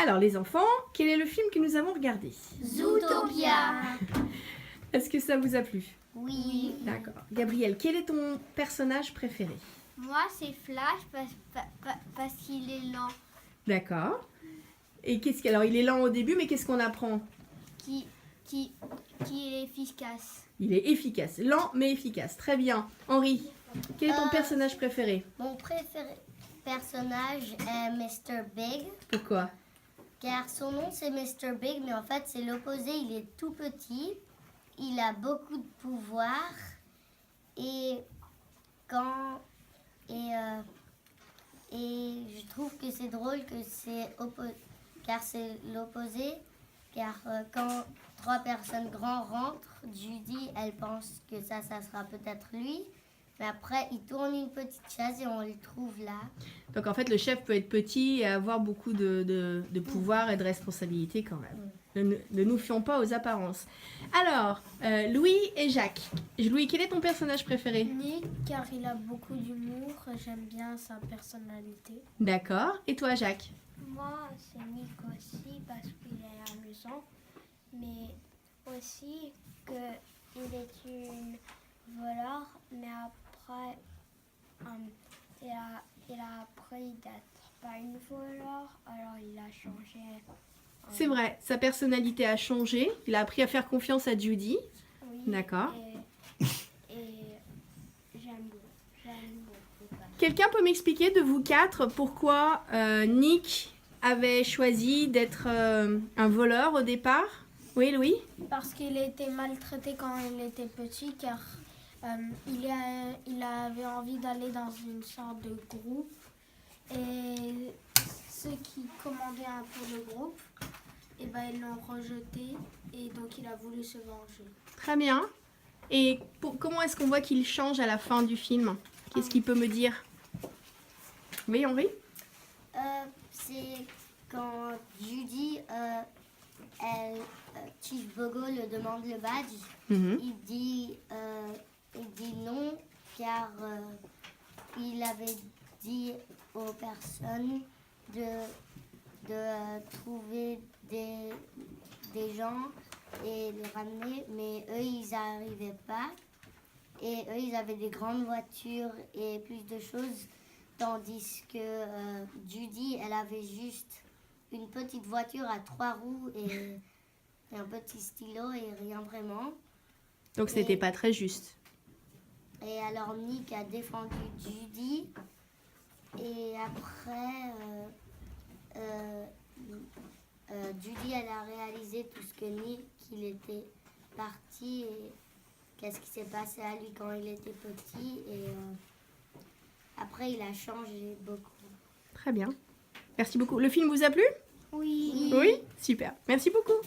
Alors les enfants, quel est le film que nous avons regardé? Zootopia. Est-ce que ça vous a plu? Oui. D'accord. Gabriel, quel est ton personnage préféré? Moi, c'est Flash parce qu'il est lent. D'accord. Et alors il est lent au début, mais qu'est-ce qu'on apprend? Qui est efficace. Il est efficace. Lent, mais efficace. Très bien. Henri, quel est ton personnage préféré? Mon personnage est Mr. Big. Pourquoi? Car son nom c'est Mr. Big, mais en fait c'est l'opposé. Il est tout petit. Il a beaucoup de pouvoir. Et je trouve que c'est drôle que car c'est l'opposé. Car quand 3 personnes grands rentrent, Judy, elle pense que ça sera peut-être lui. Mais après, il tourne une petite chaise et on le trouve là. Donc en fait, le chef peut être petit et avoir beaucoup de pouvoir et de responsabilité quand même. Ne nous fions pas aux apparences. Alors, Louis et Jacques. Louis, quel est ton personnage préféré? Nick, car il a beaucoup d'humour. J'aime bien sa personnalité. D'accord. Et toi, Jacques? Moi, c'est Nick aussi parce qu'il est amusant, mais aussi qu'il est une voleur, mais après, il a appris d'être pas une voleur, alors il a changé. C'est vrai, sa personnalité a changé. Il a appris à faire confiance à Judy. Oui, D'accord. Et j'aime beaucoup. Quelqu'un peut m'expliquer de vous quatre pourquoi Nick avait choisi d'être un voleur au départ? Oui, Louis? Parce qu'il a été maltraité quand il était petit, car il avait envie d'aller dans une sorte de groupe. Et ceux qui commandaient un peu le groupe, eh ben, ils l'ont rejeté. Et donc il a voulu se venger. Très bien. Et comment est-ce qu'on voit qu'il change à la fin du film? Qu'est-ce qu'il peut me dire? Oui, Henri? C'est quand Judy, Chief Bogo le demande le badge. Il dit non car il avait dit aux personnes de trouver des gens et les ramener, mais eux ils n'arrivaient pas. Et eux ils avaient des grandes voitures et plus de choses, tandis que Judy elle avait juste une petite voiture à 3 roues et un petit stylo et rien vraiment. Donc c'était pas très juste. Et alors Nick a défendu Judy. Et après, Judy elle a réalisé tout ce que Nick il était parti et qu'est-ce qui s'est passé à lui quand il était petit. Et après il a changé beaucoup. Très bien. Merci beaucoup. Le film vous a plu? Oui. Oui? Super. Merci beaucoup.